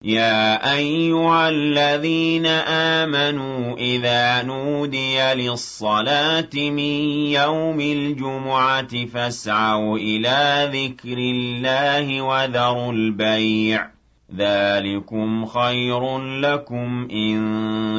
يا أيها الذين آمنوا إذا نودي للصلاة من يوم الجمعة فاسعوا إلى ذكر الله وذروا البيع ذلكم خير لكم إن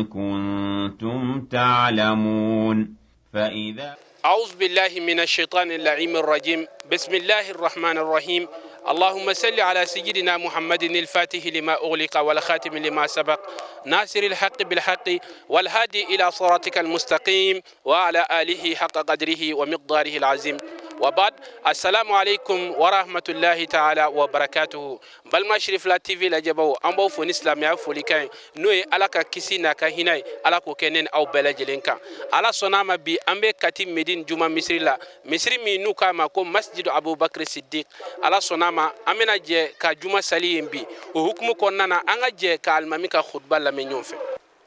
كنتم تعلمون فإذا أعوذ بالله من الشيطان اللعين الرجيم بسم الله الرحمن الرحيم اللهم صل على سيدنا محمد الفاتح لما أغلق والخاتم لما سبق ناصر الحق بالحق والهادي إلى صراطك المستقيم وعلى آله حق قدره ومقداره العظيم وبعد السلام عليكم ورحمة الله تعالى وبركاته بل ما شريف لا تي في لا جبو امبو فون اسلام يا فوليكان نوي الاكا كيسينا كهيناي الاكو كنن او بلاجلينكا على صنامه بي امبي كاتي مدين جمعه مصري لا مصري مي نوكا ما كو مسجد ابو بكر الصديق على صنامه امنا جي كا جمعه سليم بي وحكم كوننا انغا جي كالمامي كا خطبه لا منيون في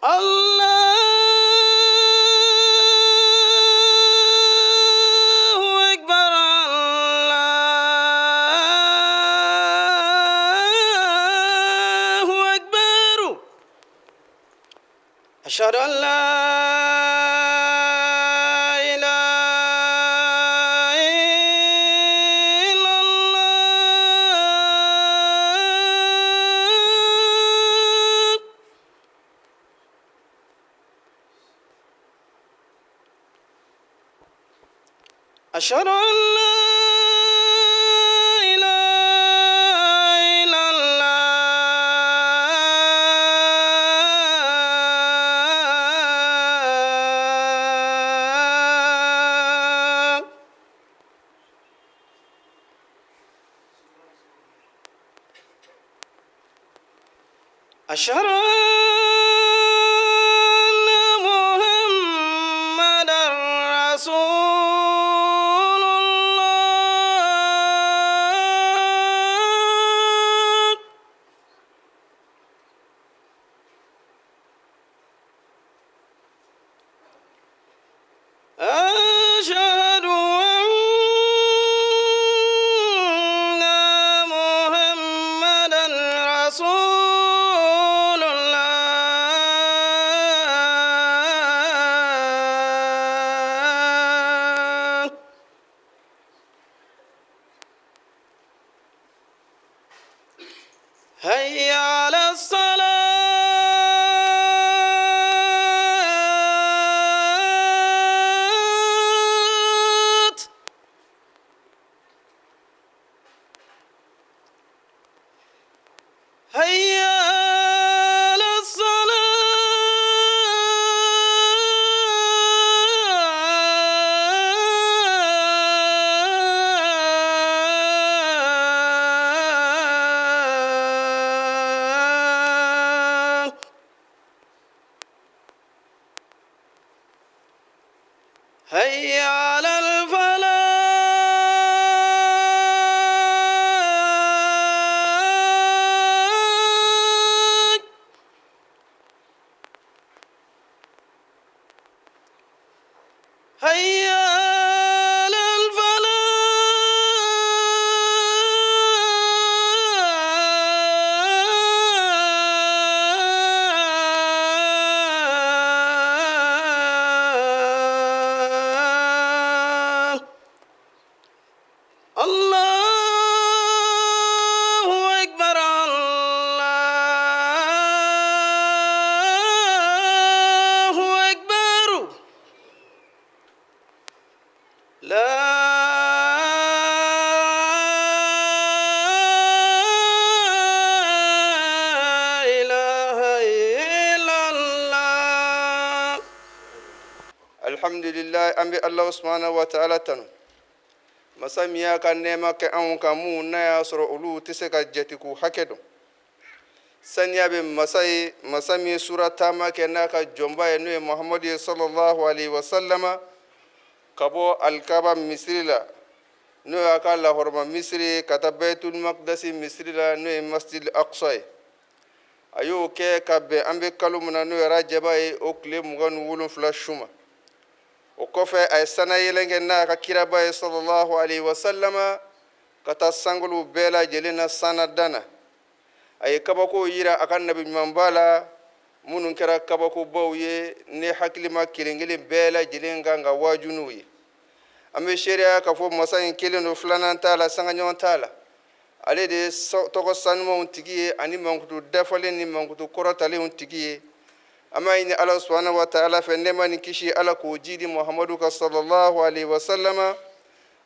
الله أشهد أن لا إله إلا الله أشهد أن لا أشهد أن محمدًا رسول الله أشهد أن محمدًا رسول هيا على الصلاة هيا على الصلاة هيا على الفلاح هيا على الفلاح الله أكبر الله أكبر لا إله إلا الله الحمد لله أمي الله سبحانه وتعالى تنو مساميا كان نما كأن كمون نياسر أولو تسكا جتكو حكدو سنيا مسامي سورة تاما كناكا جنبا نوي محمد صلى الله عليه وسلم كبو الكعبة مصر لا نوي أكال هرم مصر كتبت المقدس مصر لا نوي مسجد الأقصى أيو كي كبي أمبي كلمنا نوي راجباي أكلي مغن ولون فلاشوما وكفى أي سنة يلنجنا ككيربا صلى الله عليه وسلم كتاسانغلو بيلا جلنا سنة دانا a ye kabako yira a ka nabi ɲumanba la minnu kɛra kabakobaw ye ne hakilima kelen kelen bɛɛ lajɛlen kan ka waaju n'u ye. An bɛ seereya k'a fɔ masa in kelen don, filanan t'a la, sangaɲɔgɔn t'a la. Ale de ye tɔgɔ sanumanw tigi ye ani mankutu dafalen ni mankutu kɔrɔtalenw tigi ye. An b'a ɲini Ala subhanahu wa ta'ala fɛ nɛɛma ni kisi Ala k'o ji di Muhamadu ka sallallahu alaihi wa sallama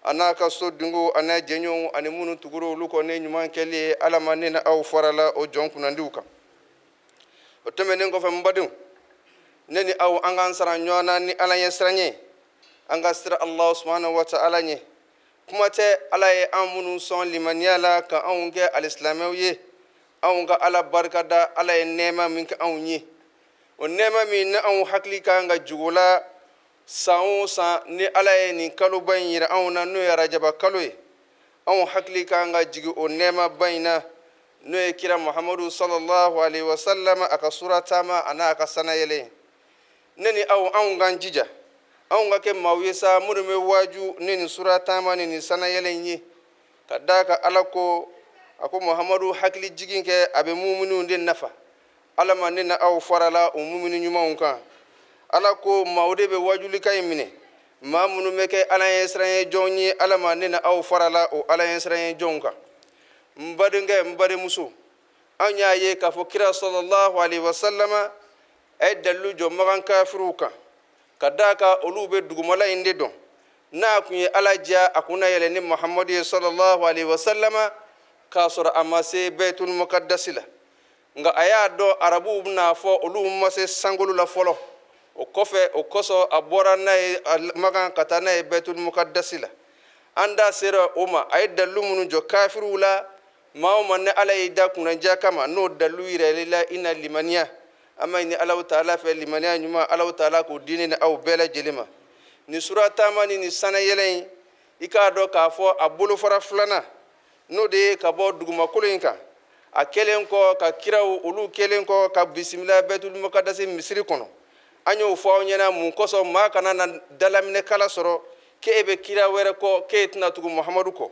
a n'a ka so dungo a n'a jɛɲɔgɔnw ani minnu tugura olu kɔ ne ɲuman kɛli ye. Ala ma ne ni aw farala o jɔn kunnandiw kan. O tɛmɛnen kɔfɛ n badenw, ne ni aw an k'an sara ɲɔgɔn na ni Ala ɲɛ siran ye, an ka sira Allah subhanahu wa ta'ala ɲɛ. Kuma tɛ Ala ye an minnu sɔn limaniya la ka anw kɛ alisilamɛw ye, anw ka Ala barikada. Ala ye nɛɛma min kɛ anw ye, o nɛɛma min ni anw hakili kan ka jugu la san o san ni Ala ye nin kaloba in yira anw na n'o ye Rajaba kalo ye, anw hakili kan ka jigin o nɛɛmaba in na n'o ye kira Muhamadu sallallahu alaihi wa sallam a ka sura taama a n'a ka sanayɛlɛ. Ne ni aw anw k'an jija, anw ka kɛ maaw ye sa minnu bɛ waaju ni nin sura taama ni nin sanayɛlɛ in ye, ka d'a kan Ala ko a ko Muhamadu hakili jigin kɛ a bɛ muminunw de nafa. Ala ma ne na aw farala o mumini ɲumanw kan. Ala ko maaw de bɛ waajulika in minɛ, maa minnu bɛ kɛ Ala ɲɛ siran ye jɔn ye. Ala ma ne na aw farala o Ala ɲɛ siran ye jɔnw kan. N badenkɛ n badenmuso, an y'a ye k'a fɔ kira sallallahu alaihi wa sallama a ye dalilu jɔ magan kafiruw kan, ka d'a kan olu bɛ dugumala in de dɔn. N'a kun ye Ala diya a kun na yɛlɛ ni Muhamadu ye sallallahu alaihi wa sallama k'a sɔrɔ a ma se Baitul Muqaddasi la. Nka a y'a dɔn arabuw bɛna fɔ olu ma se sankolo la fɔlɔ. O kɔfɛ o kɔsɔn a bɔra n'a ye magan ka taa n'a ye Baitul Muqaddasi la. An da sera o ma, a ye dalilu minnu jɔ kafiruw la, maa o maa ni Ala y'i da kunnadiya kama n'o dalilu yirali la i na limaniya. An b'a ɲini Alahu Taala fɛ limaniya ɲuman Alahu Taala k'o di ne ni aw bɛɛ lajɛlen ma. Nin sura taama ni nin sanayɛlɛ in, i k'a dɔn k'a fɔ a bolofara filanan n'o de ye ka bɔ dugumakolo in kan, a kɛlen kɔ ka kiraw olu kɛlen kɔ ka bisimila Baitul Muqaddasi misiri kɔnɔ. An y'o fɔ aw ɲɛna mun kɔsɔn maa kana na dalaminɛ kala sɔrɔ k'e bɛ kira wɛrɛ kɔ k'e tɛna tugu Muhamadu kɔ.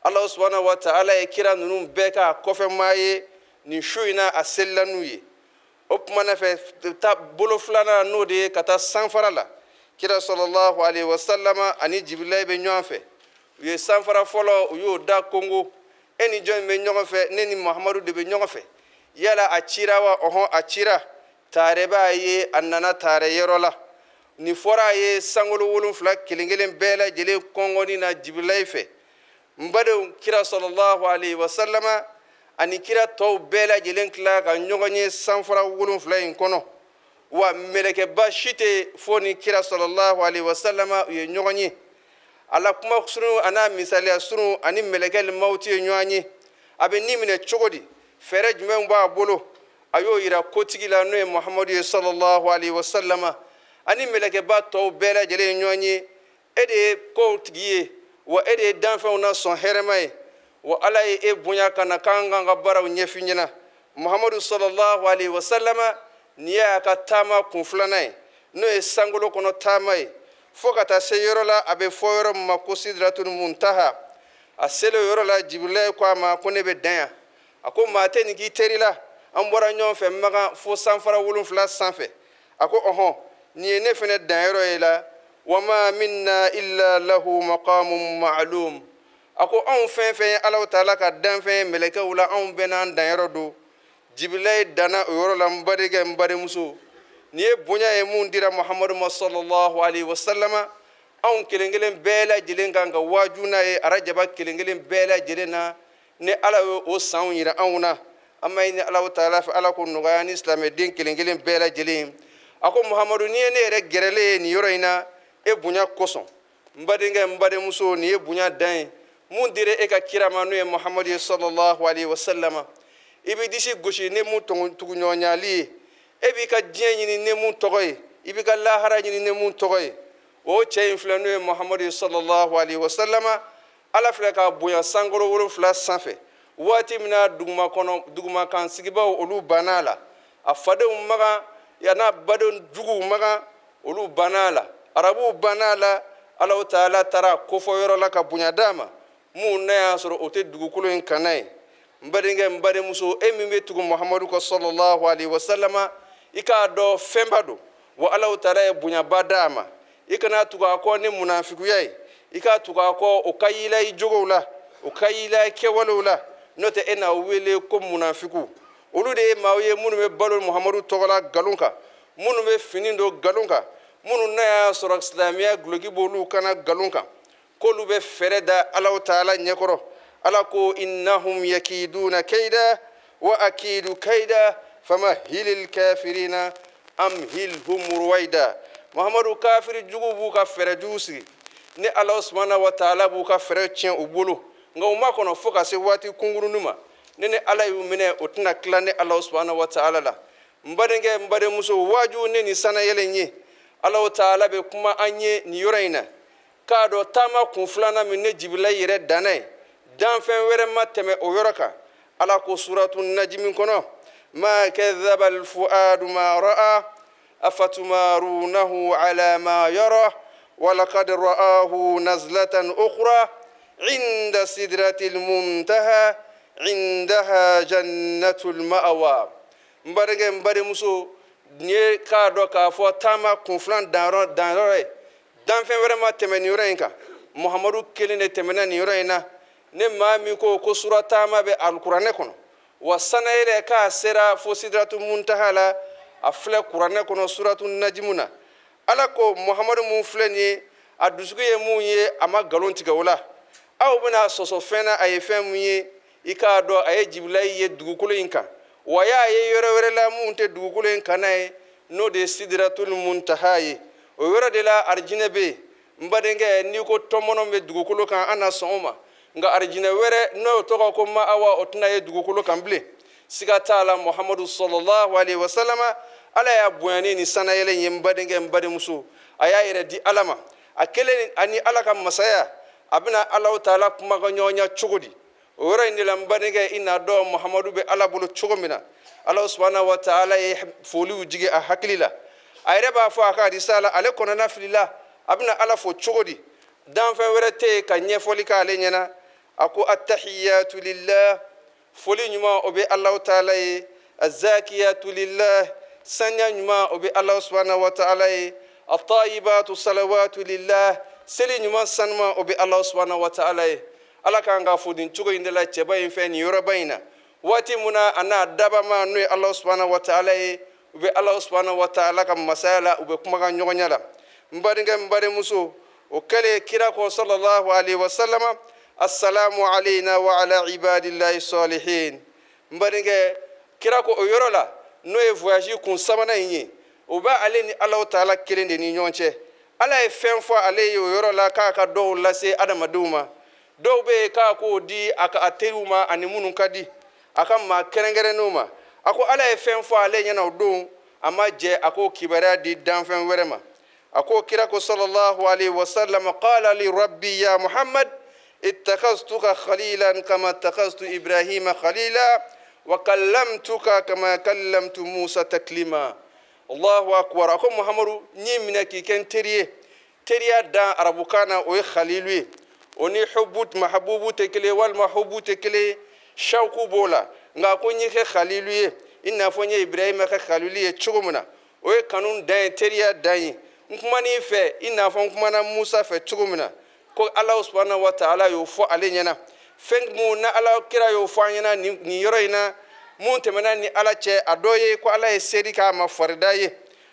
Ala subhanahu wa ta'ala ye kira ninnu bɛɛ k'a kɔfɛ maa ye nin su in na a selila n'u ye. O tuma na fɛ bolo filanan n'o de ye ka taa sanfara la. Kira sallallahu alaihi wa sallama ani Jibrilayi bɛ ɲɔgɔn fɛ. U ye sanfara fɔlɔ u y'o da kongo. E ni jɔn bɛ ɲɔgɔn fɛ, ne ni Muhamadu de bɛ ɲɔgɔn fɛ. Yala a cira wa? Ɔhɔn, a cira. Taare b'a ye a nana taare yɔrɔ la. Nin fɔra a ye sankolo 7 kelen kelen bɛɛ lajɛlen kɔngɔni na Jibrilayi fɛ. N badenw, kira sallallahu alaihi wa sallama ani kira tɔw bɛɛ lajɛlen tila ka ɲɔgɔn ye sanfara 7 in kɔnɔ. Wa mɛlɛkɛba si tɛ fɔ ni kira sallallahu alaihi wa sallama u ye ɲɔgɔn ye. Ala kuma sunu a n'a misaliya sunu ani mɛlɛkɛ mawuti ye ɲɔgɔn ye. A bɛ nin minɛ cogo di? Fɛɛrɛ jumɛn b'a bolo? A y'o yira kotigi la n'o ye Muhamadu ye sallallahu alaihi wa sallama. Ani mɛlɛkɛba tɔw bɛɛ lajɛlen ye ɲɔgɔn ye. E de ye kow tigi ye, wa e de ye danfɛnw na sɔn hɛrɛma ye. Wa Ala ye e bonya ka na k'an k'an ka baaraw ɲɛf'i ɲɛna. Muhamadu sallallahu alaihi wa sallama nin y'a ka taama kun filanan ye, n'o ye sankolo kɔnɔ taama ye. Fo ka taa se yɔrɔ la a bɛ fɔ yɔrɔ min ma ko Sidratul Muntaha. A selen o yɔrɔ la Jibrilayi ko a ma ko ne bɛ dan yan. A ko maa tɛ nin k'i teri la. An bɔra ɲɔgɔn fɛ magan fo sanfara 7 sanfɛ. A ko ɔhɔn, nin ye ne fɛnɛ danyɔrɔ ye la. Wa ma minna illa lahu maqamun ma'lum. A ko anw fɛn fɛn ye Alahu Taala ka danfɛn ye mɛlɛkɛw la, anw bɛɛ n'an danyɔrɔ don. Jibrilayi danna o yɔrɔ la n badenkɛ n badenmuso. Nin ye bonya ye mun dira Muhamadu ma sallallahu alaihi wa sallama. Anw kelen kelen bɛɛ lajɛlen kan ka waaju n'a ye Arajaba kelen kelen bɛɛ lajɛlen na ni Ala ye o sanw yira anw na. An b'a ɲini Alahu Taala fɛ Ala k'o nɔgɔya ni silamɛden kelen kelen bɛɛ lajɛlen. A ko Muhamadu, nin ye ne yɛrɛ gɛrɛlen ye nin yɔrɔ in na e bonya kosɔn. N badenkɛ n badenmuso, nin ye bonya dan ye mun dira e ka kira ma n'o ye Muhamadu ye sallallahu alaihi wa sallama. I bɛ disi gosi ni mun tuguɲɔgɔnyali ye. E b'i ka diɲɛ ɲini ni mun tɔgɔ ye, i b'i ka lahara ɲini ni mun tɔgɔ ye. O cɛ in filɛ n'o ye Muhamadu ye sallallahu alaihi wa sallama. Ala filɛ k'a bonya sankolo 7 sanfɛ. Waati min na dugumakan sigibaw olu banna la. A fadenw magan yana baden juguw magan olu banna la. Arabuw banna la. Alahu Taala taara kofɔ yɔrɔ la ka bonya d'a ma. Mun na y'a sɔrɔ o tɛ dugukolo in kanna ye. mbadenke mbademuso e min be tugu muhamadu ko sallallahu alaihi wasallama i k'a dɔn fɛnba don wa alaw taala ye bonyaba d'a ma i kana tugu a kɔ ni munafikuya ye i k'a tugu a kɔ o ka yila i jogow la o ka yila i kɛwalew la n'o tɛ e n'a wele ko munafiku olu de ye maaw ye minnu bɛ balo muhamadu tɔgɔ la nkalon kan minnu bɛ fini don nkalon kan minnu n'a y'a sɔrɔ silamɛya guloki b'olu kana nkalon kan k'olu bɛ fɛɛrɛ da alaw taala ɲɛkɔrɔ ala ko innahum yakiduna kaida wa akidu kaida famahilil kafirina amhilhum ruwaida muhamadu kafiri jugu b'u ka fɛɛrɛ jugu sigi ni ala subhanahu wa taala b'u ka fɛɛrɛ tiɲɛ u bolo nka u ma kɔnɔ fo ka se waati kunkurunin ma ni ala y'u minɛ o tɛna tila ni ala subhanahu wa taala la n badenkɛ n badenmuso waaju ni nin sanayɛlɛ ye ala taala bɛ kuma an ye nin yɔrɔ in na k'a dɔn taama kun filanan min ne jibila yɛrɛ danna ye danfɛn wɛrɛ ma tɛmɛ o yɔrɔ kan ala ko suratu najimi kɔnɔ ma kadhaba alfuadu ma ra'a afatumarunahu ala ma yara walaqad ra'ahu nazlatan ukhra inda sidratil muntaha indaha jannatul ma'wa mbadenke mbademuso ni ye k'a dɔn k'a fɔ taama kunfilan danyɔrɔ ye danfɛn wɛrɛ ma tɛmɛ nin yɔrɔ in kan muhamadu kelen de tɛmɛna nin yɔrɔ in na ne maa min ko sura taama bɛ alikuranɛ kɔnɔ wa sanayɛlɛ k'a sera fo sidratu muntaha la a filɛ kuranɛ kɔnɔ suratu najimu na ala ko muhamadu mun filɛ nin ye a dusuku ye mun ye a ma nkalon tigɛ o la aw bɛna sɔsɔ fɛn na a ye fɛn mun ye i k'a dɔn a ye jibila ye dugukolo in kan wa y'a ye yɔrɔ wɛrɛ la mun tɛ dugukolo in kan n'a ye n'o de ye sidratul muntaha ye o yɔrɔ de la arijinɛ bɛ yen n badenkɛ n'i ko tɔmɔnɔ bɛ dugukolo kan an na sɔn o ma nka arijinɛ wɛrɛ n'o tɔgɔ ko ma'awa o tɛna ye dugukolo kan bilen siga t'a la muhamadu sallallahu alaihi wasallama ala y'a bonya ni nin sanayɛlɛ ye n badenkɛ n badenmuso a y'a yɛrɛ di ala ma a kelen ani ala ka masaya a bɛna alaw taala kuma ka ɲɔgɔnya cogo di o yɔrɔ in de la n badenkɛ i n'a dɔn muhamadu bɛ ala bolo cogo min na ala subhanahu wa taala ye foliw jigi a hakili la a yɛrɛ b'a fɔ a ka hadisa la ale kɔnɔna filila a bɛna ala fo cogo di danfɛn wɛrɛ tɛ yen ka ɲɛfɔli k'ale ɲɛna a ko attahiyatu lillah foli ɲuman o bɛ ala taala ye azakiyatu lillah saniya ɲuman o bɛ ala subhanahu wa taala ye atayibatu salawatu lillah seli ɲuman sanuma o bɛ ala subhanahu wa taala ye ala k'an ka fo nin cogo in de la cɛba in fɛ nin yɔrɔba in na waati mun na a n'a dabama n'o ye ala subhanahu wa taala ye u bɛ ala subhanahu wa taala ka masaya la u bɛ kumakan ɲɔgɔnya la n badenkɛ n badenmuso o kɛlen kira ko sallallahu alaihi wa sallama assalamu alayna wa ala ibadillahi salihin n badenkɛ kira ko o yɔrɔ la n'o ye voyage kun sabanan in ye o b'a ale ni ala taala kelen de ni ɲɔgɔn cɛ ala ye fɛn fɔ ale ye o yɔrɔ la k'a ka dɔw lase adamadenw ma dɔw bɛ yen k'a k'o di a teriw ma ani minnu ka di a ka maa kɛrɛnkɛrɛnnenw ma a ko ala ye fɛn fɔ ale ɲɛna o don a ma jɛ a k'o kibaruya di danfɛn wɛrɛ ma a ko kira ko sallallahu alaihi wasallam qala li rabbi ya muhammad ittakhaztuka khalilan kama ittakhaztu ibrahima khalila wa kallamtuka kama kallamtu musa taklima allahu akbar a ko muhammadu n'i minɛ k'i kɛ n teri ye teriya dan arabukan na o ye khalilu ye o ni mahabubu tɛ kelen walima hubu tɛ kelen shauku b'o la nka ko n y'i kɛ khalilu ye i n'a fɔ n ye ibrahima kɛ khalilu ye cogo min na o ye kanu dan ye teriya dan ye n kuman'i fɛ i n'a fɔ n kumana musa fɛ cogo min na ko ala subhanahu wa taala y'o fɔ ale ɲɛna fɛn mun na ala kira y'o fɔ an ɲɛna nin yɔrɔ in na mun tɛmɛna ni ala cɛ a dɔ ye ko ala ye seri k'a ma farida ye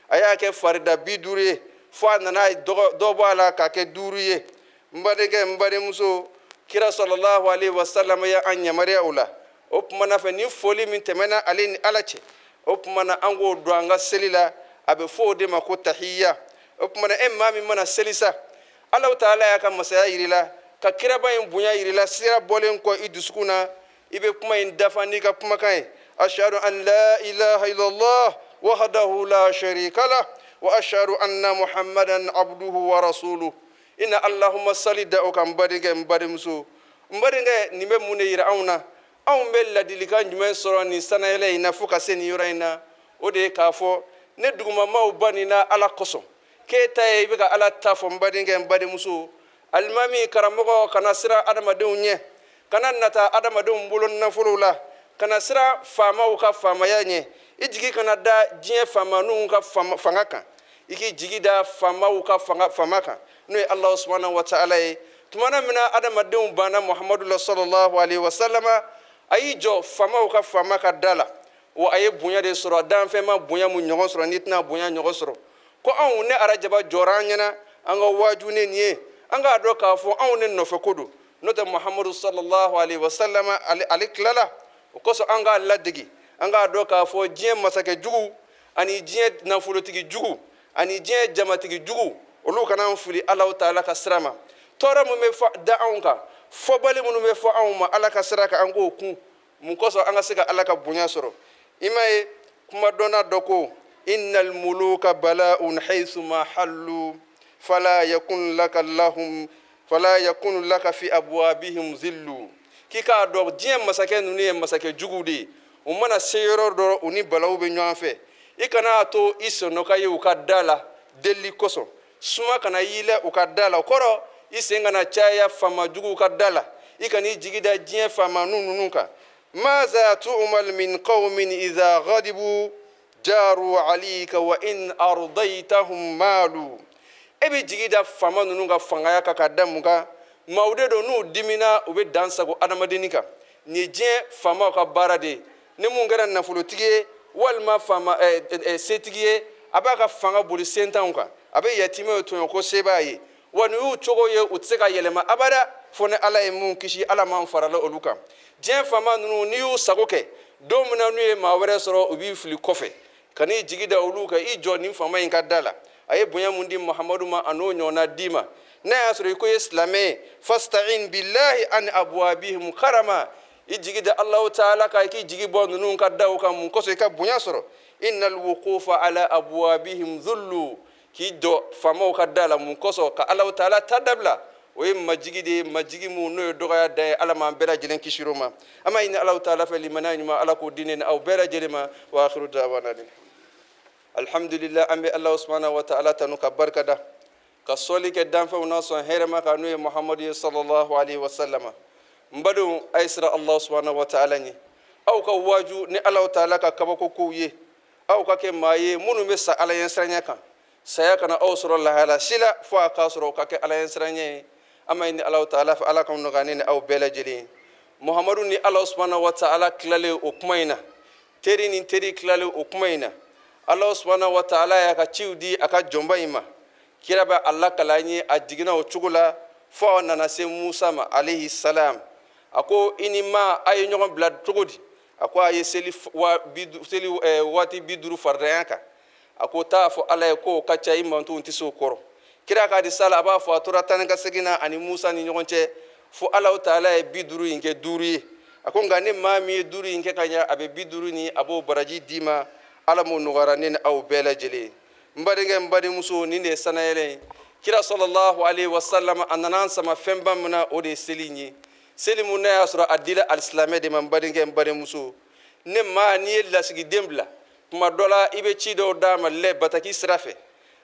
a y'a kɛ farida 50 ye fo a nana dɔ bɔ a la k'a kɛ 5 ye n badenkɛ n badenmuso kira sallallahu alaihi wasallam ya an yamariya o la o tuma na fɛ ni foli min tɛmɛna ale ni ala cɛ o tuma na an k'o don an ka seli la a bɛ fɔ o de ma ko tahiya o tuma na e maa min mana seli sa ala taala y'a ka masaya yiri la ka kiraba in bonya yiri la sira bɔlen kɔ i dusukun na i bɛ kuma in dafa n'i ka kumakan ye ashhadu an la ilaha illallah wahdahu la sharika lah wa ashhadu anna muhammadan abduhu wa rasuluhu inna allahumma salli da o kan badenkɛ n badenmuso n badenkɛ nin bɛ mun de yira anw na anw bɛ ladilikan jumɛn sɔrɔ nin sanayɛlɛ in na fo ka se nin yɔrɔ in na o de ye k'a fɔ ne dugumamaw ba nin na ala kosɔn k'e ta ye i bɛ ka ala ta fɔ n badenkɛ n badenmuso alimami karamɔgɔ kana siran adamadenw ɲɛ kana nata adamadenw bolo nafolo la kana sira faamaw ka faamaya ɲɛ i jigi kana da diɲɛ faamaninw ka fanga kan i k'i jigi da faamaw ka fanga kan n'o ye alahu subhanahu wa ta'ala ye tumana mina adamadenw banna muhamadu la sallallahu alaihi wa sallama a y'i jɔ faamaw ka faama ka da la wa a ye bonya de sɔrɔ danfɛn ma bonya mu ɲɔgɔn sɔrɔ n'i tɛna bonya ɲɔgɔn sɔrɔ ko anw ne arajaba jɔra an ɲɛna an ka waaju ne nin ye an k'a dɔn k'a fɔ anw ne nɔfɛ ko don n'o tɛ muhamadu sallallahu alaihi wa sallama ale tilala o kosɔn an k'a ladege an k'a dɔn k'a fɔ diɲɛ masakɛ jugu ani diɲɛ nafolotigi jugu ani diɲɛ jamatigi jugu olu kana an fili alahu taala ka sira ma tɔɔrɔ min bɛ da anw kan fɔbali minnu bɛ fɔ anw ma ala ka sira kan an k'o kun mun kosɔn an ka se ka ala ka bonya sɔrɔ i m'a ye kuma dɔnna dɔ ko innal muluka bala'un haythu ma hallu fala yakun laka fi abwabihim zillu k'i k'a dɔn diɲɛ masakɛ ninnu ye masakɛ jugu de ye u mana se yɔrɔ dɔ u ni balaw bɛ ɲɔgɔn fɛ i kana to i sɔnnɔka ye u ka da la deli kosɔn suma kana yɛlɛ u ka da la o kɔrɔ i sen kana caya faama juguw ka da la i kan'i jigi da diɲɛ faamanu ninnu kan maza tu'mal min qawmin idha ghadibu jaru alayka wa in ardaytahum malu e bɛ jigi da faama ninnu ka fangaya kan ka da mun kan maaw de don n'u dimina u bɛ dan sago adamadenni kan nin ye diɲɛ faamaw ka baara de ye ni mun kɛra nafolotigi ye walima faama setigi ye a b'a ka fanga boli sentanw kan a bɛ yatimɛw tɔɲɔ ko se b'a ye wa nin y'u cogo ye u tɛ se ka yɛlɛma abada fo ni ala ye mun kisi ala m'an farala olu kan diɲɛ faama ninnu n'i y'u sago kɛ don min na n'u ye maa wɛrɛ sɔrɔ u b'i fili kɔfɛ ka n'i jigi da olu kan i jɔ nin faama in ka da la a ye bonya mun di muhamadu ma a n'o ɲɔgɔnna d'i ma n'a y'a sɔrɔ i ko ye silamɛ ye fasta'in billahi an abwabihim karama i jigi da alahu taala kan i k'i jigi bɔ ninnu ka daw kan mun kosɔn i ka bonya sɔrɔ innal wuqufa ala abwabihim dhullu k'i jɔ faamaw ka da la mun kosɔn ka alahu taala ta dabila o ye majigi de ye majigi mun n'o ye dɔgɔya da ye ala m'an bɛɛ lajɛlen kisi o ma an b'a ɲini alahu taala fɛ limaniya ɲuman ala k'o di ne ni aw bɛɛ lajɛlen ma wa akhiru da'wana alhamdulillah an bɛ alahu subhanahu wa ta'ala tanu ka barika da ka sɔli kɛ danfɛnw na sɔn hɛrɛma kan n'o ye muhamadu ye sallallahu alaihi wa sallama n badenw a ye sira alahu subhanahu wa ta'ala ɲɛ aw ka waaju ni alahu taala ka kabako kow ye aw ka kɛ maa ye minnu bɛ sa ala ɲɛ siranya kan saya kana aw sɔrɔ lahala si la fo a k'a sɔrɔ u ka kɛ ala ɲɛ siranya ye an b'a ɲini alahu taala fɛ ala ka nɔgɔya ne ni aw bɛɛ lajɛlen muhamadu ni alahu subhanahu wa ta'ala tilalen o kuma in na teri ni teri tilalen o kuma in na alahu subhanahu wa ta'ala y'a ka ciw di a ka jɔnba in ma kira bɛ ala kalan ye a jiginna o cogo la fo a nana se musa ma alayhi salam a ko i ni ma a ye ɲɔgɔn bila cogo di a ko a ye seli waati 50 faridanya kan a ko taa fɔ ala ye ko ka ca i mantow tɛ se o kɔrɔ kira k'a di sala a b'a fɔ a tora tan ni ka segin na ani musa ni ɲɔgɔn cɛ fo alahu taala ye 50 in kɛ 5 ye a ko nka ne maa min ye 5 in kɛ ka ɲɛ a bɛ 50 ni a b'o baraji d'i ma ala m'o nɔgɔyara ne ni aw bɛɛ lajɛlen n badenkɛ n badenmuso nin de ye sanayɛlɛ ye kira sallallahu alaihi wa sallam a nana an sama fɛnba min na o de ye seli ye seli mun n'a y'a sɔrɔ a dila alisilamɛ de ma n badenkɛ n badenmuso ne maa n'i ye lasigiden bila tuma dɔ la i bɛ ci dɔw d'a ma lɛ bataki sira fɛ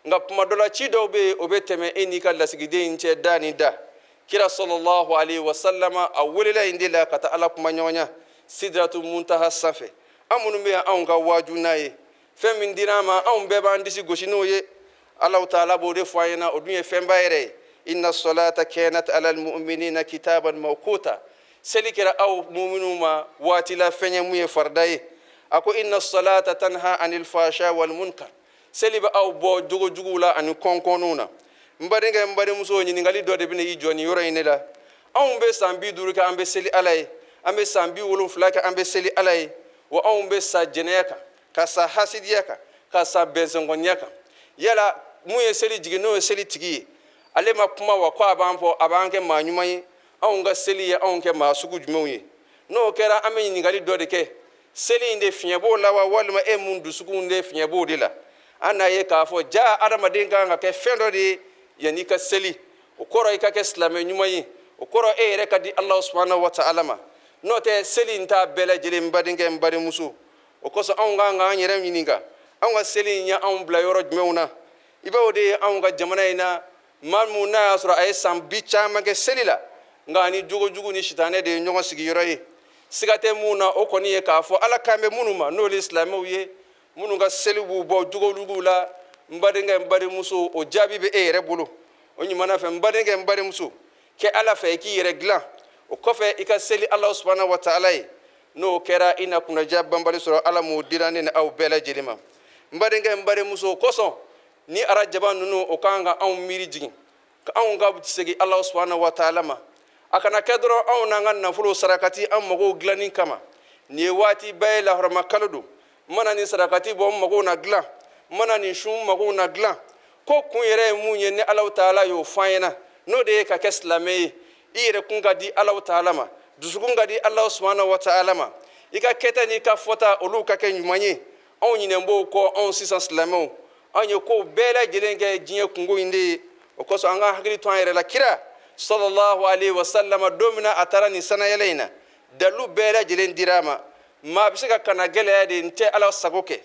nka tuma dɔ la ci dɔw bɛ yen o bɛ tɛmɛ e n'i ka lasigiden in cɛ da ni da kira sallallahu alaihi wa sallam a welela in de la ka taa ala kuma ɲɔgɔnya sidratu muntaha sanfɛ an minnu bɛ yan anw ka waaju n'a ye fɛn min dira ma anw bɛɛ b'an disi gosi n'o ye alahu taala b'o de fɔ an ɲɛna o dun ye fɛnba yɛrɛ ye inna salata kanat ala almu'minina kitaban mawquta seli kɛra aw mu'minu ma waati la fɛn ye mun ye farida ye a ko inna salata tanha anil fasha wal munkar seli bɛ aw bɔ jogojuguw la ani kɔnkɔnw na n badenkɛ n badenmuso ɲininkali dɔ de bɛna i jɔ nin yɔrɔ in de la anw bɛ san 50 kɛ an bɛ seli ala ye an bɛ san 70 kɛ an bɛ seli ala ye wa anw bɛ sa jɛnɛya kan ka sa hasidiya kan ka sa bɛnsɛngɔniya kan yala mun ye seli jigi n'o ye seli tigi ye ale ma kuma wa ko a b'an fɔ a b'an kɛ maa ɲuman ye anw ka seli ye anw kɛ maa sugu jumɛnw ye n'o kɛra an bɛ ɲininkali dɔ de kɛ seli in de fiɲɛ b'o la wa walima e mun dusukun de fiɲɛ b'o de la an n'a ye k'a fɔ ja adamaden kan ka kɛ fɛn dɔ de ye yanni ka seli o kɔrɔ i ka kɛ silamɛ ɲuman ye o kɔrɔ e yɛrɛ ka di alahu subhanahu wa ta'ala ma n'o tɛ seli in t'a bɛɛ lajɛlen n badenkɛ n badenmuso o kosɔn anw kan k'an yɛrɛ ɲininka anw ka seli in ye anw bila yɔrɔ jumɛnw na i b'o de ye anw ka jamana in na maa min n'a y'a sɔrɔ a ye san 10 caman kɛ seli la nga ni jogo jugu ni shitane de ɲɔgɔn sigiyɔrɔ ye siga tɛ mun na o kɔni ye k'a fɔ ala kan bɛ minnu ma n'olu ye silamɛw ye minnu ka seli b'u bɔ jogojuguw la n badenkɛ n badenmuso o jaabi bɛ e yɛrɛ bolo o ɲumana fɛ n badenkɛ n badenmuso kɛ ala fɛ i k'i yɛrɛ dilan o kɔfɛ i ka seli ala subhanahu wa ta'ala ye n'o kɛra i na kunnaja banbali sɔrɔ ala m'o dira ne ni aw bɛɛ lajɛlen ma n badenkɛ n badenmuso kosɔn ni arajaba ninnu o kan ka anw miiri jigin ka anw ka segin ala subhanahu wa ta'ala ma a kana kɛ dɔrɔn anw n'an ka nafolo sarakati an magow dilanni kama nin ye waati bɛɛ ye lahɔrɔma kalo don n mana nin sarakati bɔ n magow na dilan n mana nin sun n magow na dilan ko kun yɛrɛ ye mun ye ni ala ta'ala y'o fɔ an ɲɛna n'o de ye ka kɛ silamɛ ye i yɛrɛ kun ka di ala ta'ala ma dusukun ka di ala subhanahu wa ta'ala ma i ka kɛta n'i ka fɔta olu ka kɛ ɲuman ye anw ɲinɛn b'o kɔ anw sisan silamɛw anw ye kow bɛɛ lajɛlen kɛ diɲɛ kungo in de ye o kosɔn an ka hakili to an yɛrɛ la kira sallallahu alaihi wasallam don min na a taara nin sanayɛlɛ in na dalu bɛɛ lajɛlen dira a ma maa bɛ se ka kana gɛlɛya de n tɛ ala sago kɛ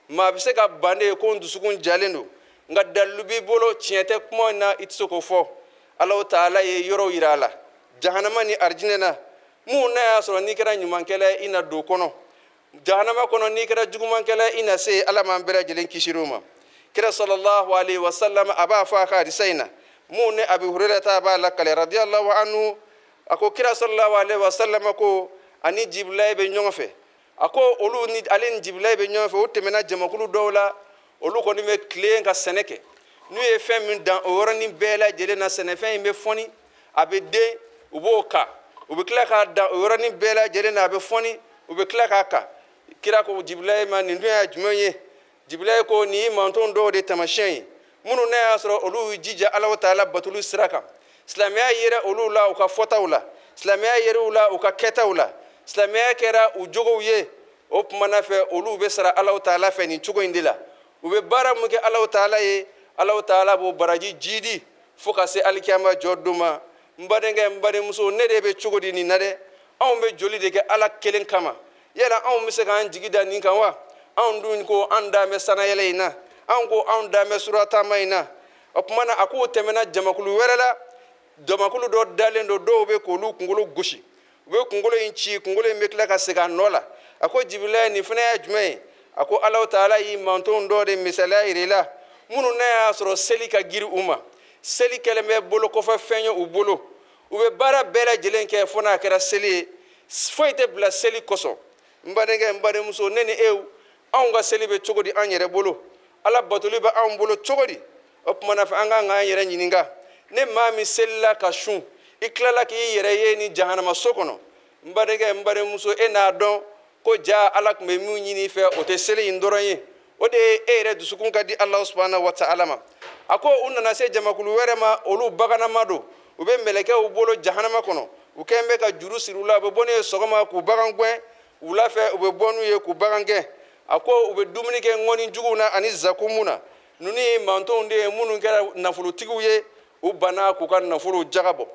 maa bɛ se ka ban de ko n dusukun jalen don nka dalu b'i bolo tiɲɛ tɛ kuma in na i tɛ se k'o fɔ ala ta'ala ye yɔrɔw yira a la jahanama ni arijinɛ na mun n'a y'a sɔrɔ n'i kɛra ɲumankɛla i na don kɔnɔ jahanama kɔnɔ n'i kɛra jugumankɛla i na se ala m'an bɛɛ lajɛlen kisir'o ma kira sallallahu alaihi wasallam a b'a fɔ a ka hadisa in na mun ne abi hurairata b'a lakale radiyallahu anhu a ko kira sallallahu alaihi wasallam ko ani jibrilayi bɛ ɲɔgɔn fɛ a ko olu ni ale ni jibrilayi bɛ ɲɔgɔn fɛ o tɛmɛna jamakulu dɔw la olu kɔni bɛ tilen ka sɛnɛ kɛ n'u ye fɛn min dan o yɔrɔnin bɛɛ lajɛlen na sɛnɛfɛn in bɛ fɔni a bɛ den u b'o ka u bɛ tila k'a dan o yɔrɔnin bɛɛ lajɛlen na a bɛ fɔni u bɛ tila k'a ka kira ko jibrilayi ma nin dun ye jumɛn ye jibrilayi ko nin ye mantonw dɔw de taamasiyɛn ye minnu n'a y'a sɔrɔ olu y'u jija ala ta'ala batulu sira kan silamɛya yera olu la u ka fɔtaw la silamɛya yera u la u ka kɛtaw la silamɛya kɛra u jogow ye o tumana fɛ olu bɛ sara ala ta'ala fɛ nin cogo in de la u bɛ baara mun kɛ ala ta'ala ye ala ta'ala b'o baraji jidi fo ka se alikiyama jɔ don ma n badenkɛ n badenmuso ne de bɛ cogo di nin na dɛ anw bɛ joli de kɛ ala kelen kama yala anw bɛ se k'an jigi da nin kan wa anw dun ko an dan bɛ sanayɛlɛ in na anw ko anw dan bɛ suratama in na o tuma na a k'o tɛmɛna jamakulu wɛrɛ la jamakulu dɔ dalen don dɔw bɛ k'olu kunkolo gosi u bɛ kunkolo in ci kunkolo in bɛ tila ka segin a nɔ la a ko jibrilayi nin fana ye jumɛn ye a ko ala ta'ala y'i mantonw dɔ de misaliya yira i la minnu n'a y'a sɔrɔ seli ka giri u ma seli kɛlen bɛ bolo kɔfɛ fɛn ye u bolo u bɛ baara bɛɛ lajɛlen kɛ fo n'a kɛra seli ye foyi tɛ bila seli kosɔn n badenkɛ n badenmuso ne ni ew anw ka seli bɛ cogo di an yɛrɛ bolo ala batoli bɛ anw bolo cogo di o tuma na fɛ an kan k'an yɛrɛ ɲininka ne maa min selila ka sun i tilala k'i yɛrɛ ye ni jahanama so kɔnɔ n badenkɛ n badenmuso e n'a dɔn ko ja ala tun bɛ min ɲini i fɛ o tɛ seli in dɔrɔn ye o de ye e yɛrɛ dusukun ka di ala subhanahu wa ta'ala ma a ko u nana se jamakulu wɛrɛ ma olu baganama don u bɛ mɛlɛkɛw bolo jahanama kɔnɔ u kɛn bɛ ka juru siri u la u bɛ bɔ n'u ye sɔgɔma k'u bagan gɛn wula fɛ u bɛ bɔ n'u ye k'u bagan gɛn a ko u bɛ dumuni kɛ ŋɔni juguw na ani zakumu na ninnu ye mantonw de ye minnu kɛra nafolotigiw ye u banna k'u ka nafolo jagabɔ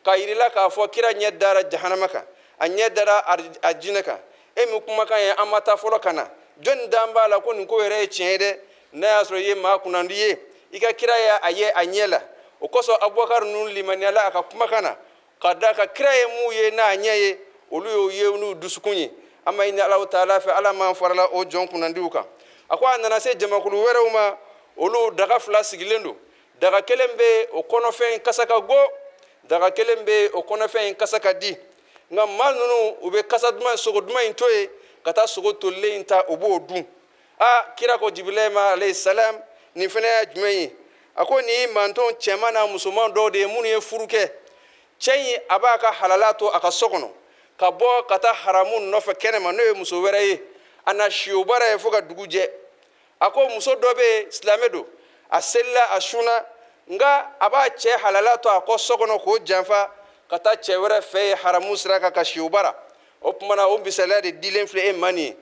k'a yirila k'a fɔ kira ɲɛ dara jahanama kan a ɲɛ dara a jinɛ kan e min kumakan ye an ma taa fɔlɔ ka na jɔnni dan b'a la ko nin ko yɛrɛ ye tiɲɛ ye dɛ n'a y'a sɔrɔ i ye maa kunnandi ye i ka kira ye a ye a ɲɛ la o kosɔn abubakar ninnu limaniyala a ka kumakan na ka da ka kira ye mun ye n'a ɲɛ ye olu y'o ye n'u dusukun ye an ma ɲini ala ta'ala fɛ ala m'an farala o jɔn kunnandiw kan a ko a nana se jamakulu wɛrɛw ma olu daga fila sigilen don daga kelen bɛ o kɔnɔfɛn kasa ka go daga kelen bɛ o kɔnɔfɛn kasa ka di nka maa ninnu u bɛ kasa duman sogo duman in to yen ka taa sogo tolilen in ta u b'o dun kira ko jibrilayi ma alayhi salam nin fana ye jumɛn ye a ko nin ye manton cɛman n'a musoman dɔw de ye minnu ye furu kɛ cɛ in a b'a ka halala to a ka so kɔnɔ ka bɔ ka taa haramu nɔfɛ kɛnɛma n'o ye muso wɛrɛ ye a na si o baara ye fo ka dugu jɛ a ko muso dɔ bɛ yen silamɛ don a selila a sunna nka a b'a cɛ halala to a kɔ so kɔnɔ k'o janfa ka taa cɛ wɛrɛ fɛ ye haramu sira kan ka si o baara o tuma na o misaliya de dilen filɛ e ma nin ye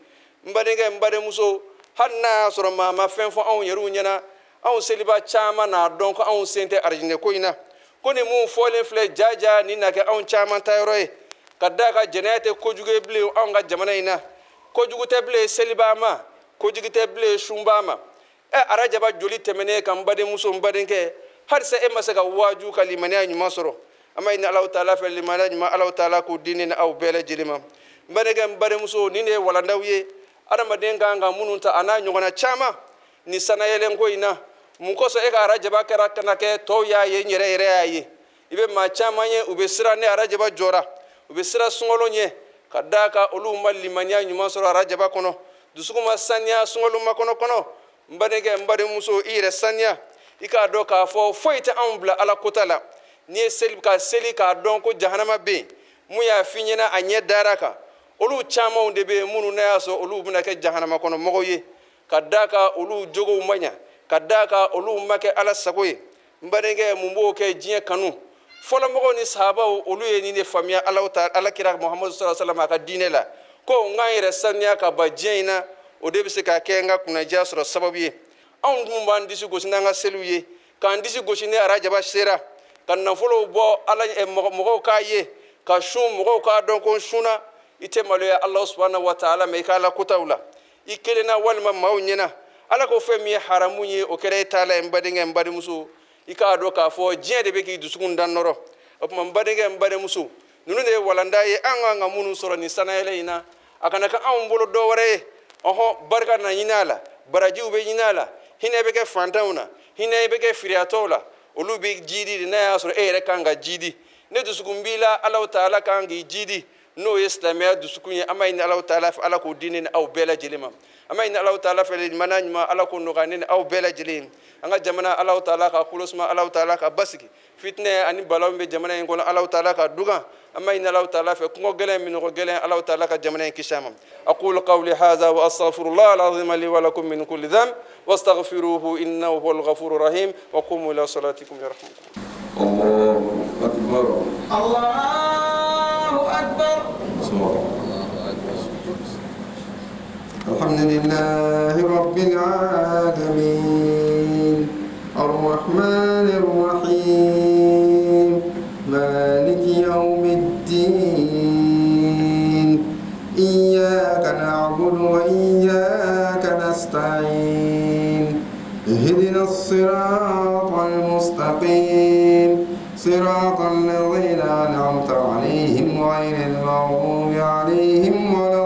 n badenkɛ n badenmuso hali n'a y'a sɔrɔ maa ma fɛn fɔ anw yɛrɛw ɲɛna anw seliba caman n'a dɔn ko anw sen tɛ arijinɛ ko in na ko nin mun fɔlen filɛ jaja nin na kɛ anw caman ta yɔrɔ ye ka da ka jɛnɛya tɛ kojugu ye bilen anw ka jamana in na kojugu tɛ bilen seliba ma kojugu tɛ bilen sunba ma arajaba joli tɛmɛnen ka n badenmuso n badenkɛ halisa e ma se ka waaju ka limaniya ɲuman sɔrɔ ama ina Allah taala fe limana ma Allah taala ko dinin aw bele jilima mbanege mbare muso ni ne wala ndawye adama denga nga mununta ana nyogona chama ni sana yelen ko ina mun ko so e ka rajaba kara kana ke to ya ye nyere yere ayi ibe ma chama ye ube sira ne rajaba jora ube sira sungolo nye kadaka olu malimanya nyuma so rajaba kono dusukuma sanya sungolo makono kono mbanege mbare muso ire sanya ika do ka fo foita ambla ala kotala ni sel ka don ko jahannama be mu ya finyina anye daraka olu chama unde be munu na yaso olu buna ke jahannama kono mogoye kadaka olu jogo manya kadaka olu make ala sagoye mbanege mumbo ke jiye kanu fola mogo ni sahaba olu ye ni ne famia ala ta ala kira muhammad sallallahu alaihi wasallam ka dinela ko ngayre sanya ka bajena o de be se ka kenga kuna jasro sababu an dum ban disi gosina nga seluye kan disi gosine arajaba sera kan na folo bo ala mogo ka ye ka shum mogo ka don ko shuna ite malo ya Allah subhanahu wa ta'ala me kala kutawla ikelena walma mawnyina ala ko femi haramunye o kere tala embadinge mbadi musu ika do ka fo jede be ki dusukun dan noro opma mbadinge mbadi musu nunu de walanda ye anga munu soro ni sanayele ina akana ka an bolo do wore oho barka na yinala baraji ube yinala hine be ke fantauna hine be ke firiatola olu be jidi na ya soro ere kanga jidi ne dusukumbila Allah ta'ala kanga jidi no islamia dusukunya ama ina Allah ta'ala fa ala ko dinin aw bela jilima ama ina Allah ta'ala fa manajma ala ko nuganin aw bela jilim anga jamana Allah ta'ala ka kulusma Allah ta'ala ka basiki fitne ani balawbe jamana en ko Allah ta'ala ka duga ama ina Allah ta'ala fa ko gelen min ko gelen Allah ta'ala ka jamana en kishama aqulu qawli hadha wa astaghfirullah alazim li wa lakum min kulli dhanb wastaghfiruhu innahu huwal ghafurur rahim wa qumu ila salatikum yarhamukum Allahu akbar Allahu akbar الحمد لله رب العالمين الرحمن الرحيم مالك يوم الدين إياك نعبد وإياك نستعين اهدنا الصراط المستقيم صراط الذين أنعمت عليهم غير المغضوب عليهم ولا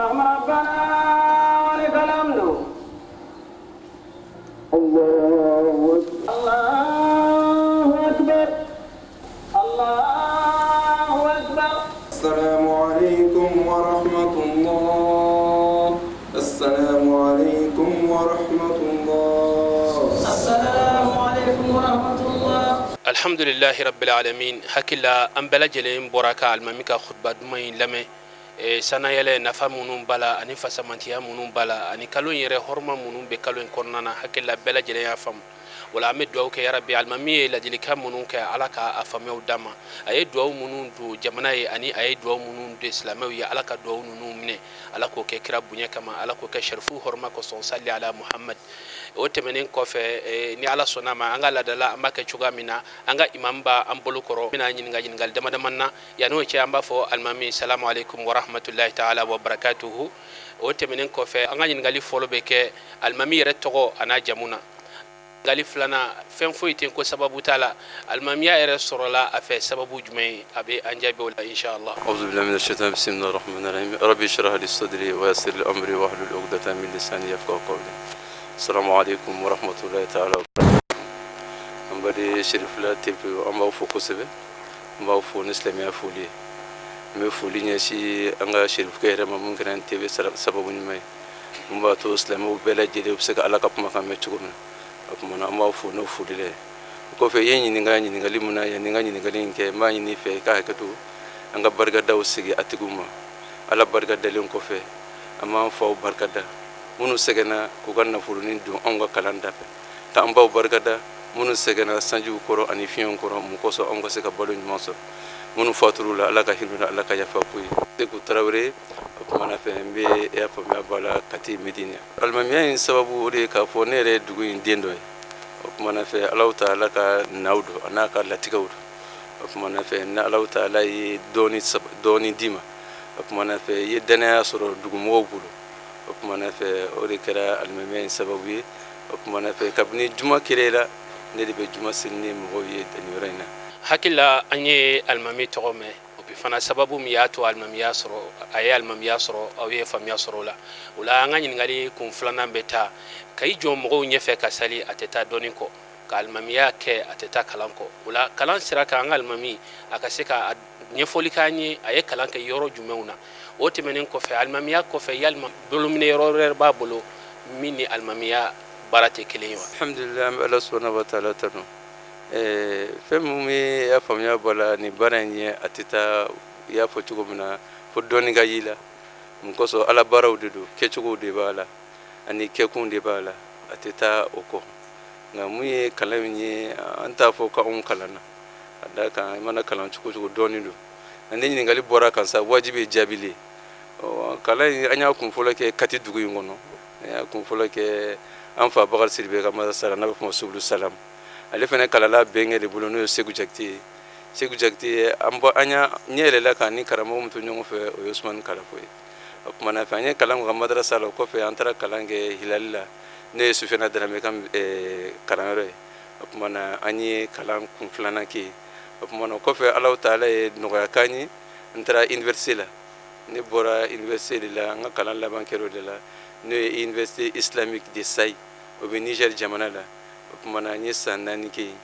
اللهم ربنا ولك الحمد الله أكبر الله أكبر السلام عليكم ورحمة الله السلام عليكم ورحمة الله السلام عليكم ورحمة الله الحمد لله رب العالمين حكلا أنبلا جلين بركة المميكا خطبة دمين لمي sana yele nafa munun bala ani fasamantiya munun bala ani kalon yere horma munun be kalon kornana hakilla bela jele ya fam wala ame duaw ke ya rabbi almami la dilika munun ke alaka afameu dama ay duaw munun du jamana ye ani ay duaw munun du islamawi ya alaka duaw nunu mine alako ke kira bunya kama alako ke sharfu horma ko son salli ala muhammad o temenen ko fe ni ala sonama anga la dala ambake chuga mina anga imamba ambolo koro mina nyingal dama damanna ya no ci amba fo almami assalamu alaikum wa rahmatullahi ta'ala wa barakatuhu o temenen ko fe anga nyingali folo be ke almami retto ana jamuna gali flana fen foyten ko sababu tala almamiya ere sorola afa sababu jumay abi anjabe wala inshallah a'udhu billahi minash shaitanir bismillahir rahmanir rahim rabbi shrah li sadri wa yassir li amri wa hlul 'uqdatan min lisani yafqahu qawli assalamu alaykum wa rahmatullahi ta'ala wa barakatuh ambadi sherif la tepe amba fo ko sebe amba fo islamiya fuli me fuli nyashi anga sherif kayre mamun kan tebe sababu nyumay mba to islamu bela jede ubsaka alaka puma kame chukuna akumana ma fu no fu dile ko fe yen ni ngani ni ngali muna yen ngani ni ngali nke ma ni fe ka hakatu anga barga daw sigi atiguma ala barga dalin ko fe amma fa barga da munu segena ko ganna fu ni du onga kalanda fe ta amba barga da munu segena sanju koro ani fion koro mu ko so onga se ka balu ni moso munu faturu la ala ka hiluna ala ka yafa kuyi de ko trawre akumana fe mbe ya fa ma bala kati medina almamiya in sababu de ka fo nere dugu indendo akumana fe Allah ta'ala ka naudo anaka latikawdo akumana fe na Allah ta'ala yi doni dima o kuma na fɛ i ye danaya sɔrɔ dugumɔgɔw bolo o kuma na fɛ o de kɛra alimamiya in sababu ye o kuma na fɛ kabini juma kɛra la ne de bɛ juma seli ni mɔgɔw ye nin yɔrɔ in na. hakila an ye alimami tɔgɔ mɛn o bi fana sababu min y'a to alimamiya sɔrɔ a ye alimamiya sɔrɔ aw ye faamuya sɔrɔ o la o la an ka ɲininkali kun filanan bɛ taa ka i jɔ mɔgɔw ɲɛfɛ ka sali a tɛ taa dɔɔni kɔ ka alimamiya kɛ a tɛ taa kalan kɔ o la kalan sira kan an ka alimami a ka se ka ɲɛfɔli k'an ye a ye kalan kɛ yɔrɔ jumɛnw na o tɛmɛnen kɔfɛ alimamiya kɔfɛ yalima bolominɛ yɔrɔ wɛrɛ b'a bolo min ni alimamiya baara tɛ kelen ye wa. alhamdulillah an bɛ ala subhanahu wa ta'ala tanu fɛn min bɛ y'a faamuya bɔ la nin baara in ye a tɛ taa i y'a fɔ cogo min na fo dɔɔni ka y'i la mun kosɔn ala baaraw de don kɛcogow de b'a la ani kɛkun de b'a la a tɛ taa o kɔ nka mun ye kalan in ye an t'a fɔ k'anw kalan na a da kan i mana kalan cogo cogo dɔɔni don nka ni ɲininkali bɔra kan sa wajibi ye jaabili kalan in an y'a kun fɔlɔ kɛ kati dugu in kɔnɔ an y'a kun fɔlɔ kɛ an fa bakari sidibe ka madrasa la n'a bɛ fɔ o ma subulu salam ale fana kalala bɛnkɛ de bolo n'o ye segu jakite ye segu jakite an ɲɛ yɛlɛla kan ni karamɔgɔ min to ɲɔgɔn fɛ o ye usumani kalafo ye o kuma na fɛ an ye kalan kɛ ka madrasa la o kɔfɛ an taara kalan kɛ hilali la ne ye sufɛna darame ka kalanyɔrɔ ye o kuma na an ye kalan kun filanan kɛ yen o kuma na o kɔfɛ alahu taala ye nɔgɔya k'an ye n taara université la ne bɔra université de la an ka kalan laban kɛra o de la n'o ye université islamique de Saï o bɛ Niger jamana la o kuma na n ye san 4 kɛ yen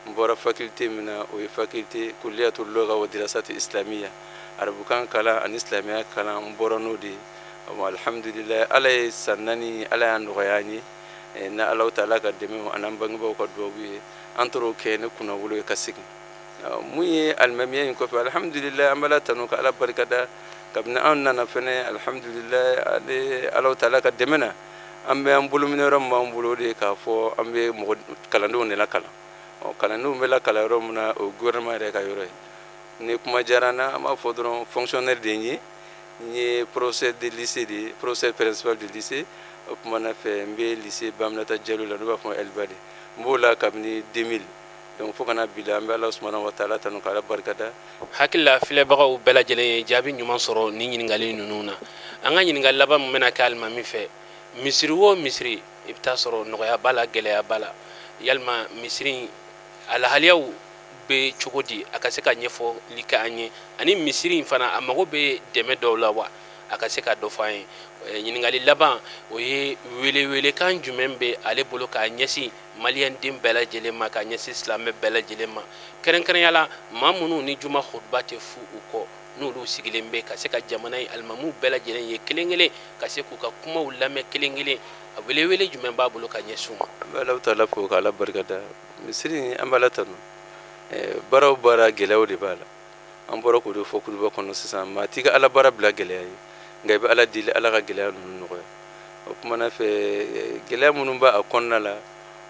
n bɔra faculté min na o ye faculté kuliyatul lugha wa dirasat islamiya arabukan kalan ani silamɛya kalan n bɔra n'o de ye alhamdulillah ala ye san 4 ala y'a nɔgɔya an ye na alahu taala ka dɛmɛ an'an bangebaaw ka duwawu ye an tor'o kɛ ne kunna wolo ye ka segin mun ye alimamiya in kɔfɛ alhamdulillah an bɛ ala tanu ka ala barikada kabini an nana fɛnɛ alhamdulillah ale alahu taala ka dɛmɛ na an bɛ an bolo minɛ yɔrɔ min b'an bolo de k'a fɔ an bɛ mɔgɔ kalandenw de lakalan kalandenw bɛ lakalan yɔrɔ min na o gouvernement yɛrɛ ka yɔrɔ ye ni kuma diyara n na an b'a fɔ dɔrɔn fonctionnaire de ye n ye professeur de lycée de ye professeur principal de lycée o kuma na fɛ n bɛ lycée Baminata Diallo la n'o b'a fɔ Elbade n b'o la kabini 2000 donc fo kana bi la an bɛ ala subhanahu wa taala tanu k'ala barikada. hakilila filɛbagaw bɛɛ lajɛlen ye jaabi ɲuman sɔrɔ ni ɲininkali ninnu na an ka ɲininkali laban min bɛna kɛ alimami fɛ misiri o misiri i bɛ taa sɔrɔ nɔgɔya b'a la gɛlɛya b'a la yalima misiri a lahaliyaw bɛ cogo di a ka se ka ɲɛfɔli kɛ an ye ani misiri in fana a mago bɛ dɛmɛ dɔw la wa a ka se ka dɔ fɔ an ye ɲininkali laban o ye welewelekan jumɛn bɛ ale bolo k'a ɲɛsin maliyɛnden bɛɛ lajɛlen ma k'a ɲɛsin silamɛ bɛɛ lajɛlen ma kɛrɛnkɛrɛnya la maa minnu ni juma khutba tɛ fu u kɔ n'olu sigilen bɛ ka se ka jamana in alimamuw bɛɛ lajɛlen ye kelen kelen ka se k'u ka kumaw lamɛn kelen kelen a welewele jumɛn b'a bolo ka ɲɛsin u ma. an bɛ alahu taala fo k'ala barikada misiri an b'ala tanu baara o baara gɛlɛyaw de b'a la an bɔra k'o de fɔ kutuba kɔnɔ sisan maa t'i ka ala baara bila gɛlɛya ye nka i bɛ ala deli ala ka gɛlɛya ninnu nɔgɔya o kumana fɛ gɛlɛya minnu b'a kɔnɔna la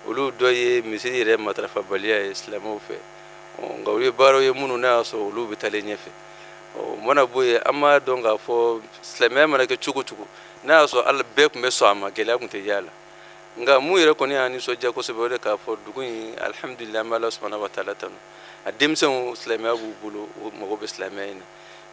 olu dɔ ye misiri yɛrɛ matarafabaliya ye silamɛw fɛ nka olu ye baaraw ye minnu n'a y'a sɔrɔ olu bɛ taalen ɲɛfɛ o mana bɔ yen an b'a dɔn k'a fɔ silamɛya mana kɛ cogo cogo n'a y'a sɔrɔ ala bɛɛ tun bɛ sɔn a ma gɛlɛya tun tɛ y'a la nka mun yɛrɛ kɔni y'a nisɔndiya kosɛbɛ o de k'a fɔ dugu in alhamdulillah an bɛ ala subhanahu wa taala tanu a denmisɛnw silamɛya b'u bolo o mago bɛ silamɛya in na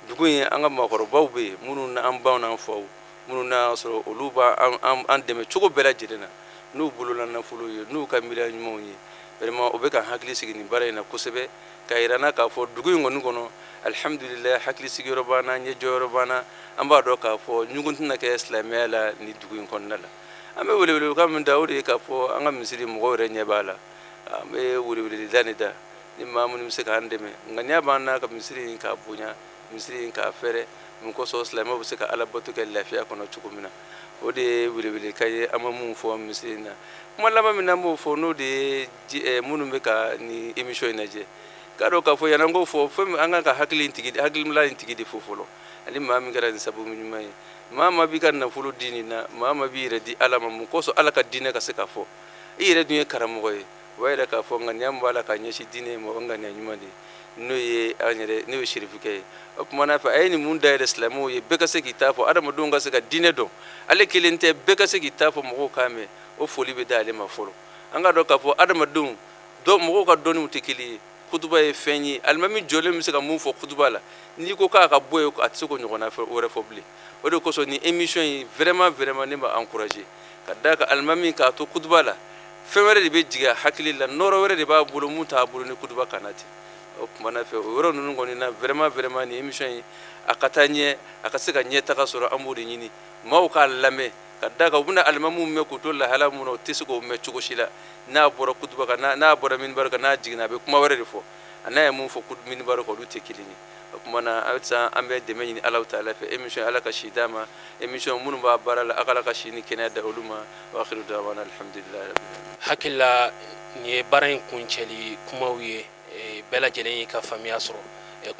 dugu in an ka maakɔrɔbaw bɛ yen minnu n'an baw n'an faw minnu n'a y'a sɔrɔ olu b'an dɛmɛ cogo bɛɛ lajɛlen na n'u bolola nafolo ye n'u ka miiriya ɲumanw ye vraiment o bɛ ka hakili sigi nin baara in na kosɛbɛ ka yira n na k'a fɔ dugu in kɔni kɔnɔ alhamdulillah hakili sigiyɔrɔ b'an na ɲɛjɔyɔrɔ b'an na an b'a dɔn k'a fɔ ɲugun tɛna kɛ silamɛya la ni dugu in kɔnɔna la an bɛ welewelekan min da o de ye k'a fɔ an ka misiri mɔgɔw yɛrɛ ɲɛ b'a la an bɛ weleweleda de da ni maa minnu bɛ se k'an dɛmɛ ŋaniya b'an na ka misiri in k'a bonya misiri in k'a fɛrɛ mun kosɔn silamɛw bɛ se ka ala bato kɛ lafiya kɔnɔ cogo min na o de ye welewelekan ye an ma mun fɔ misiri in na kuma laban min na an b'o fɔ n'o de ye minnu bɛ ka nin émission in lajɛ k'a dɔn k'a fɔ yanni an k'o fɔ fɛn min an kan ka hakilila in tigi de fɔ fɔlɔ ani maa min kɛra nin sababu ɲuman ye maa ma b'i ka nafolo di nin na maa ma b'i yɛrɛ di ala ma mun kosɔn ala ka diinɛ ka se ka fɔ i yɛrɛ dun ye karamɔgɔ ye o b'a yɛrɛ k'a fɔ ŋaniya min b'a la ka ɲɛsin diinɛ ma o ŋaniya ɲuman de ye n'o ye an yɛrɛ n'o ye sirifikɛ ye o tuma n'a fɛ a ye nin mun dayɛlɛ silamɛw ye bɛɛ ka se k'i ta fɔ adamadenw ka se ka diinɛ dɔn ale kelen tɛ bɛɛ ka se k'i ta fɔ mɔgɔw k'a mɛn o foli bɛ da ale ma fɔlɔ an ka dɔn k'a fɔ adamadenw mɔgɔw ka dɔnniw tɛ kelen ye khutba ye fenyi almami jole mi se ka mun fo khutba la ni ko ka boyo ko atse ko nyona wore fo bli o de ko so ni émission yi vraiment ne ma encourager kadaka almami ka to khutba la femere de be jiga hakili la noro wore de ba bulu muta bulu ni khutba kanati o kuma na fe woro nunu ngoni na vraiment ni émission yi akatanye akasika nyeta ka soro amuri nyini maw ka lame kadaka buna almamu me ko to la hala muno tisugo me chugo shila na bora khutba kana na bora min barka na jigna be kuma wore de fo anaya mun fo kud min barka du tekilini kuma na awta ambe de men Allah ta'ala fe émission alaka shidama émission mun ba barala akala ka shini kena da uluma wa akhiru dawana alhamdulillah hakilla ni baran kunceli kuma wiye bela jelen ka famiya soro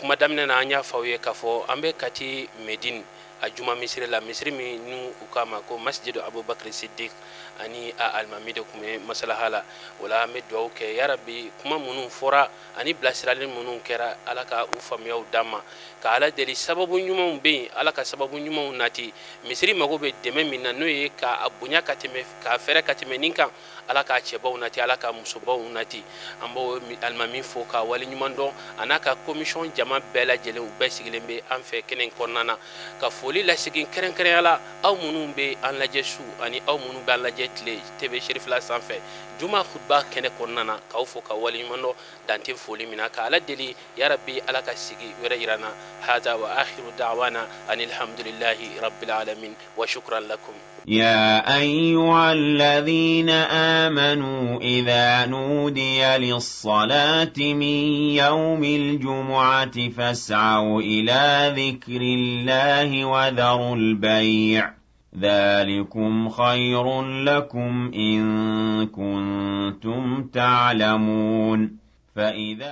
kuma damne na anya fawiye ka fo ambe kati Medine a juma misri la misri mi nu ukama ko masjidu Abubakar Siddiq ani a almami de kuma maslahala wala me duwaw ke ya rabbi kuma munun fora ani blasiralin munun kera alaka u famiyaw dama ka ala deli sababu nyumon be alaka sababu nyumon nati misri mago be deme minna no ye ka abunya katime ka fere katime ninkan alaka chebaw nati alaka musobaw nati ambo almami fo ka wali nyuman don anaka commission jama bela jele u be sigilembe an fe kenen konnana ka foli la sigin keren ala aw munun be an laje su ani aw munun be an laje tle tv sherif la sanfɛ juma khutba kene konnana kaw fo ka wali mando dante foli mina ka ala deli ya rabbi ala ka sigi wera irana hada wa akhiru da'wana anil hamdulillahi rabbil alamin wa shukran lakum. يا أيها الذين آمنوا إذا نودي للصلاة من يوم الجمعة فاسعوا إلى ذكر الله وذروا البيع ذلكم خير لكم إن كنتم تعلمون فإذا